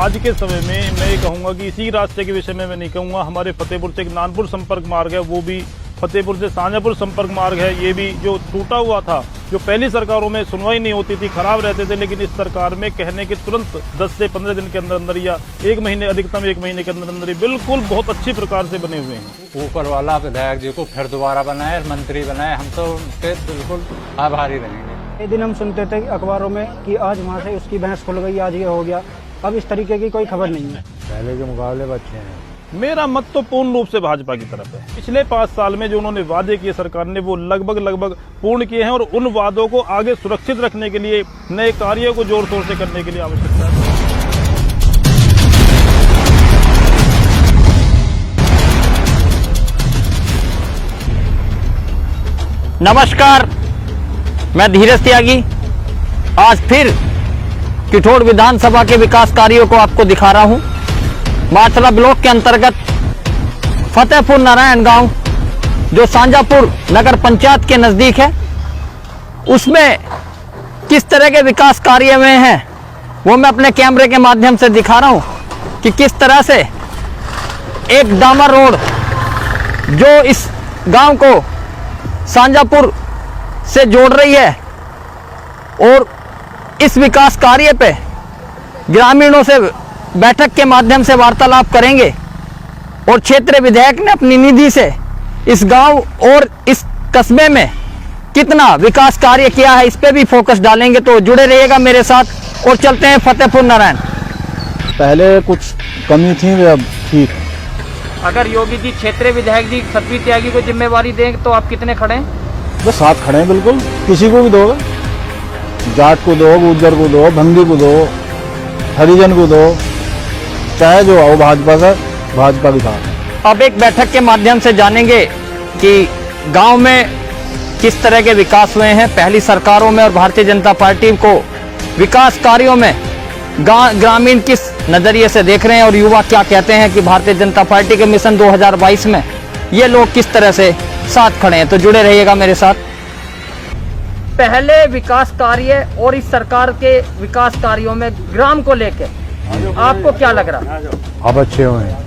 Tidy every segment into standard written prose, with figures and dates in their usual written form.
आज के समय में मैं ये कहूँगा कि इसी रास्ते के विषय में मैं नहीं कहूँगा। हमारे फतेहपुर से एक नानपुर संपर्क मार्ग है, वो भी फतेहपुर से शाहजहाँपुर संपर्क मार्ग है, ये भी जो टूटा हुआ था, जो पहली सरकारों में सुनवाई नहीं होती थी, खराब रहते थे, लेकिन इस सरकार में कहने के तुरंत 10 से 15 दिन के अंदर अंदर या 1 महीने, अधिकतम 1 महीने के अंदर अंदर ही बिल्कुल बहुत अच्छी प्रकार से बने हुए हैं। ऊपर वाला विधायक जी को फिर दोबारा बनाए, मंत्री बनाए, हम तो उनके बिल्कुल आभारी रहेंगे। ये दिन हम सुनते थे अखबारों में कि आज वहाँ से उसकी भैंस खुल गई, आज ये हो गया। अब इस तरीके की कोई खबर नहीं है। पहले के मुकाबले अच्छे हैं। मेरा मत तो पूर्ण रूप से भाजपा की तरफ है। पिछले 5 साल में जो उन्होंने वादे किए सरकार ने, वो लगभग पूर्ण किए हैं और उन वादों को आगे सुरक्षित रखने के लिए नए कार्यों को जोर शोर से करने के लिए आवश्यकता है। नमस्कार, मैं धीरज त्यागी आज फिर किठोड़ विधानसभा के विकास कार्यों को आपको दिखा रहा हूं। माछला ब्लॉक के अंतर्गत फतेहपुर नारायण गांव, जो शाहजहाँपुर नगर पंचायत के नजदीक है, उसमें किस तरह के विकास कार्य में हैं वो मैं अपने कैमरे के माध्यम से दिखा रहा हूं कि किस तरह से एक डामर रोड जो इस गांव को शाहजहाँपुर से जोड़ रही है, और इस विकास कार्य पे ग्रामीणों से बैठक के माध्यम से वार्तालाप करेंगे और क्षेत्रीय विधायक ने अपनी निधि से इस गांव और इस कस्बे में कितना विकास कार्य किया है, इस पे भी फोकस डालेंगे। तो जुड़े रहिएगा मेरे साथ और चलते हैं फतेहपुर नारायण। पहले कुछ कमी थी, वे अब ठीक। अगर योगी जी क्षेत्रीय विधायक जी सतवीर त्यागी को जिम्मेवारी दें तो आप कितने खड़े हैं? बस साथ खड़े हैं, बिल्कुल। किसी को भी दो, जाट को दो, गुर्जर को दो, भंगी को दो, हरिजन को दो, चाहे जो आओ भाजपा का, भाजपा के साथ। अब एक बैठक के माध्यम से जानेंगे कि गांव में किस तरह के विकास हुए हैं पहली सरकारों में, और भारतीय जनता पार्टी को विकास कार्यों में ग्रामीण किस नजरिए से देख रहे हैं, और युवा क्या कहते हैं कि भारतीय जनता पार्टी के मिशन 2022 में ये लोग किस तरह से साथ खड़े हैं। तो जुड़े रहिएगा मेरे साथ। पहले विकास कार्य और इस सरकार के विकास कार्यों में ग्राम को लेकर आपको क्या लग रहा है? अब अच्छे हुए हैं,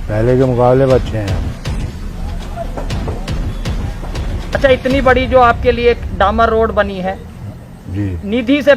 पहले के मुकाबले अच्छे हैं। अच्छा, इतनी बड़ी जो आपके लिए एक डामर रोड बनी है जी, निधि से,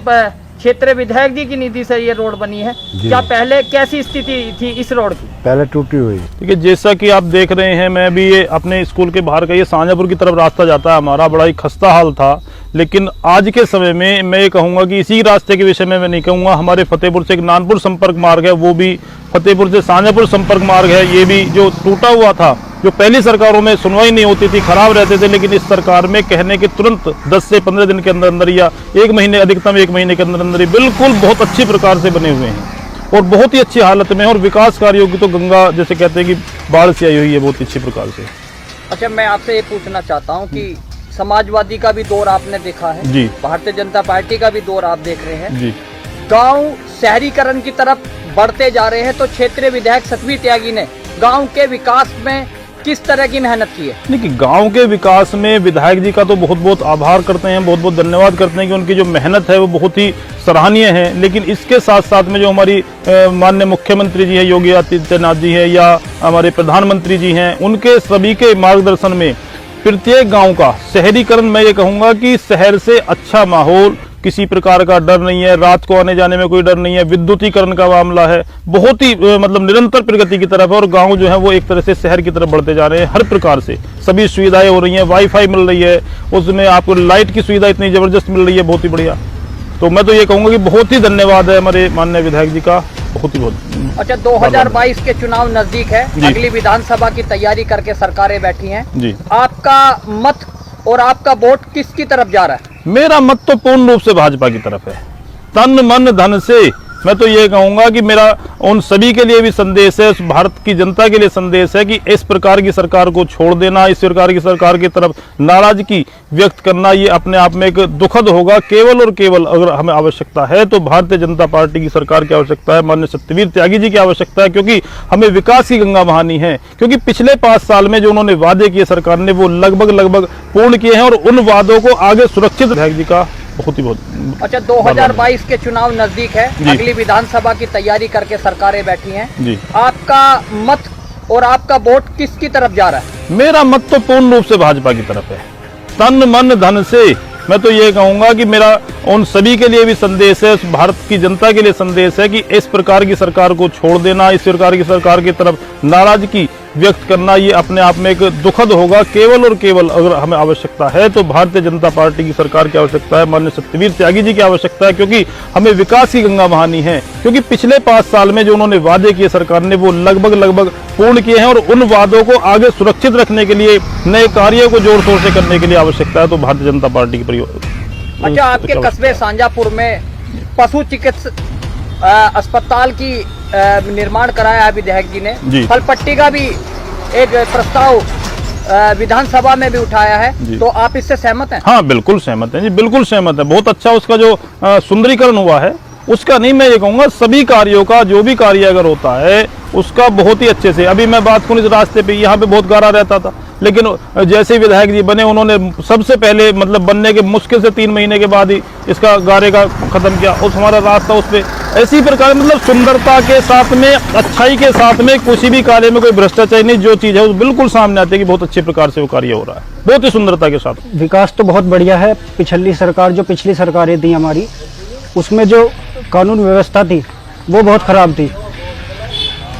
क्षेत्रीय विधायक जी की निधि से ये रोड बनी है, क्या पहले कैसी स्थिति थी इस रोड की? पहले टूटी हुई। ठीक है, जैसा कि आप देख रहे हैं, मैं भी ये अपने स्कूल के बाहर का ये शाहजहाँपुर की तरफ रास्ता जाता है हमारा, बड़ा ही खस्ता हाल था। लेकिन आज के समय में मैं ये कहूँगा कि इसी रास्ते के विषय में मैं नहीं कहूँगा। हमारे फतेहपुर से एक नानपुर संपर्क मार्ग है, वो भी फतेहपुर से शाहजहाँपुर संपर्क मार्ग है, ये भी जो टूटा हुआ था, जो पहली सरकारों में सुनवाई नहीं होती थी, खराब रहते थे, लेकिन इस सरकार में कहने के तुरंत 10 से 15 दिन के अंदर अंदर या 1 महीने, अधिकतम 1 महीने के अंदर अंदर ही बिल्कुल बहुत अच्छी प्रकार से बने हुए हैं और बहुत ही अच्छी हालत में। और विकास कार्यों की तो गंगा जैसे कहते हैं कि बाढ़ से आई हुई है, बहुत अच्छी प्रकार से। अच्छा, मैं आपसे ये पूछना चाहता हूँ कि समाजवादी का भी दौर आपने देखा है जी, भारतीय जनता पार्टी का भी दौर आप देख रहे हैं जी, गांव शहरीकरण की तरफ बढ़ते जा रहे हैं, तो क्षेत्रीय विधायक सतवीर त्यागी ने गांव के विकास में किस तरह की मेहनत की है? नहीं, कि गांव के विकास में विधायक जी का तो बहुत बहुत आभार करते हैं, बहुत बहुत धन्यवाद करते हैं कि उनकी जो मेहनत है वो बहुत ही सराहनीय है। लेकिन इसके साथ साथ में जो हमारी माननीय मुख्यमंत्री जी है, योगी आदित्यनाथ जी है, या हमारे प्रधानमंत्री जी हैं, उनके सभी के मार्गदर्शन में प्रत्येक गांव का शहरीकरण, मैं ये कहूँगा कि शहर से अच्छा माहौल, किसी प्रकार का डर नहीं है, रात को आने जाने में कोई डर नहीं है, विद्युतीकरण का मामला है, बहुत ही मतलब निरंतर प्रगति की तरफ है। और गांव जो है वो एक तरह से शहर की तरफ बढ़ते जा रहे हैं, हर प्रकार से सभी सुविधाएं हो रही हैं, वाईफाई मिल रही है, उसमें आपको लाइट की सुविधा इतनी जबरदस्त मिल रही है, बहुत ही बढ़िया। तो मैं तो ये कहूँगा कि बहुत ही धन्यवाद है हमारे माननीय विधायक जी का, बहुत ही बहुत। अच्छा, 2022 के चुनाव नजदीक है, अगली विधानसभा की तैयारी करके सरकारें बैठी हैं जी, आपका मत और आपका वोट किसकी तरफ जा रहा है? मेरा मत तो पूर्ण रूप से भाजपा की तरफ है, तन मन धन से। मैं तो ये कहूँगा कि मेरा उन सभी के लिए भी संदेश है, भारत की जनता के लिए संदेश है कि इस प्रकार की सरकार को छोड़ देना, इस प्रकार की सरकार की तरफ नाराजगी व्यक्त करना, ये अपने आप में एक दुखद होगा। केवल और केवल अगर हमें आवश्यकता है तो भारतीय जनता पार्टी की सरकार की आवश्यकता है, माननीय सतवीर त्यागी जी की आवश्यकता है, क्योंकि हमें विकास की गंगा बहानी है। क्योंकि पिछले 5 साल में जो उन्होंने वादे किए सरकार ने, वो लगभग पूर्ण किए हैं और उन वादों को आगे सुरक्षित। विधायक जी का बहुत ही बहुत। अच्छा, 2022 के चुनाव नजदीक है, जी। अगली विधानसभा की तैयारी करके सरकारें बैठी हैं जी। आपका मत और आपका वोट किसकी तरफ जा रहा है? मेरा मत तो पूर्ण रूप से भाजपा की तरफ है, तन मन धन से। मैं तो ये कहूंगा कि मेरा उन सभी के लिए भी संदेश है, भारत की जनता के लिए संदेश है कि इस प्रकार की सरकार को छोड़ देना, इस प्रकार की सरकार की तरफ नाराजगी व्यक्त करना, ये अपने आप में एक दुखद होगा। केवल और केवल अगर हमें आवश्यकता है तो भारतीय जनता पार्टी की सरकार की आवश्यकता है, माननीय सत्यवीर त्यागी जी की आवश्यकता है, क्योंकि हमें विकास की गंगा बहानी है। क्योंकि पिछले 5 साल में जो उन्होंने वादे किए सरकार ने, वो लगभग पूर्ण किए हैं, और उन वादों को आगे सुरक्षित रखने के लिए, नए कार्यों को जोर शोर से करने के लिए आवश्यकता है तो भारतीय जनता पार्टी की अच्छा, आपके कस्बे सांजापुर में पशु चिकित्सा अस्पताल की निर्माण कराया है विधायक जी ने। जी। फलपट्टी का भी एक प्रस्ताव विधानसभा में भी उठाया है, तो आप इससे सहमत हैं? हाँ, बिल्कुल सहमत हैं जी, बिल्कुल सहमत है। बहुत अच्छा उसका जो सुंदरीकरण हुआ है, उसका नहीं, मैं ये कहूँगा सभी कार्यों का, जो भी कार्य अगर होता है उसका बहुत ही अच्छे से। अभी मैं बात करूँ, इस रास्ते पे यहाँ पे बहुत गारा रहता था, लेकिन जैसे ही विधायक जी बने, उन्होंने सबसे पहले मतलब बनने के मुश्किल से 3 महीने के बाद ही इसका गारे का खत्म किया, उस हमारा रास्ता उस पे। इसी प्रकार मतलब सुंदरता के साथ में, अच्छाई के साथ में, किसी भी कार्य में कोई भ्रष्टाचार नहीं, जो चीज है वो बिल्कुल सामने आती है कि बहुत अच्छे प्रकार से वो कार्य हो रहा है, बहुत ही सुंदरता के साथ। विकास तो बहुत बढ़िया है। पिछली सरकारें थी हमारी, उसमें जो कानून व्यवस्था थी वो बहुत खराब थी।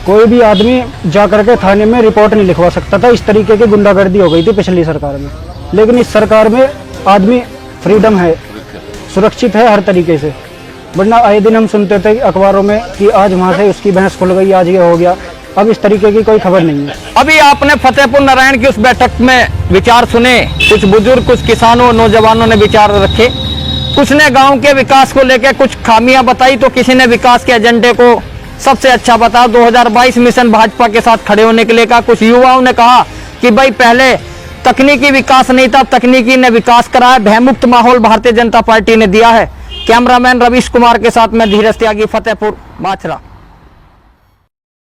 कोई भी आदमी जा करके थाने में रिपोर्ट नहीं लिखवा सकता था, इस तरीके की गुंडागर्दी हो गई थी पिछली सरकार में। लेकिन इस सरकार में आदमी फ्रीडम है, सुरक्षित है हर तरीके से। वरना आए दिन हम सुनते थे अखबारों में कि आज वहाँ से उसकी भैंस खुल गई, आज ये हो गया। अब इस तरीके की कोई खबर नहीं है। अभी आपने फतेहपुर नारायण की उस बैठक में विचार सुने, कुछ बुजुर्ग, कुछ किसानों, नौजवानों ने विचार रखे, कुछ ने गांव के विकास को लेकर कुछ खामियां बताई, तो किसी ने विकास के एजेंडे को सबसे अच्छा बताया, 2022 मिशन भाजपा के साथ खड़े होने के लिए कहा। कुछ युवाओं ने कहा कि भाई पहले तकनीकी विकास नहीं था, तकनीकी ने विकास कराया, भयमुक्त माहौल भारतीय जनता पार्टी ने दिया है। कैमरामैन रवीश कुमार के साथ मैं धीरज त्यागी, फतेहपुर माछरा।